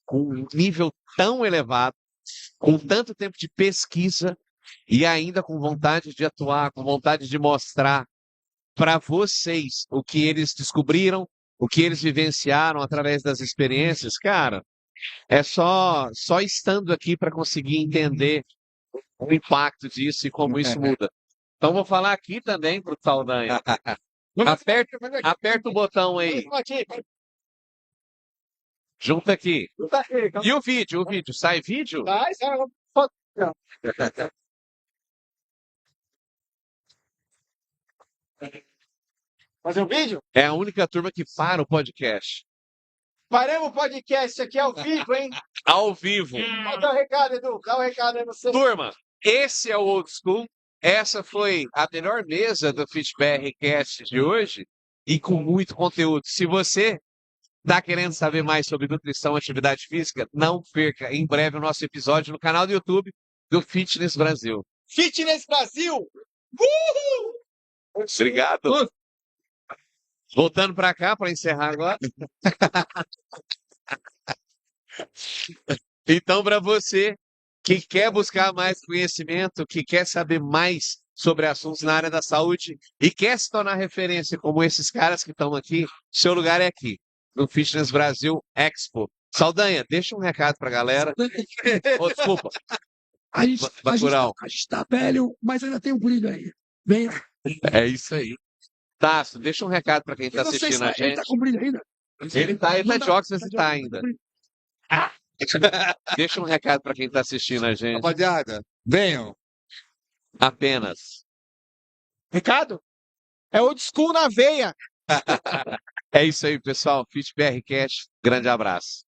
com um nível tão elevado, com tanto tempo de pesquisa e ainda com vontade de atuar, com vontade de mostrar para vocês o que eles descobriram, o que eles vivenciaram através das experiências, cara, é só estando aqui para conseguir entender o impacto disso e como isso muda. Então vou falar aqui também para o Saldanha. Aperta o botão aí. Junta aqui. E o vídeo? O vídeo? Sai vídeo? Fazer um vídeo? É a única turma que para o podcast. Paramos o podcast aqui ao vivo, hein? Ao vivo. Dá um recado, Edu. Dá um recado aí você. Turma, esse é o Old School. Essa foi a melhor mesa do FitBRcast de hoje e com muito conteúdo. Se você está querendo saber mais sobre nutrição e atividade física, não perca em breve o nosso episódio no canal do YouTube do Fitness Brasil. Fitness Brasil! Obrigado. Voltando para cá, para encerrar agora. Então, para você que quer buscar mais conhecimento, que quer saber mais sobre assuntos na área da saúde e quer se tornar referência como esses caras que estão aqui, seu lugar é aqui, no Fitness Brasil Expo. Saldanha, deixa um recado para a galera. Oh, desculpa. A gente Bacurau. tá velho, mas ainda tem um brilho aí. Venha. É isso aí. Tasso, deixa um recado para quem está Eu não sei assistindo se a ele tá gente. com brilho ainda. Ele tá de óculos, mas ele tá de ainda. brilho. Deixa um recado para quem está assistindo a gente. Rapaziada, venham. Apenas. Recado? É old school na veia. É isso aí, pessoal. FitBRcast, grande abraço.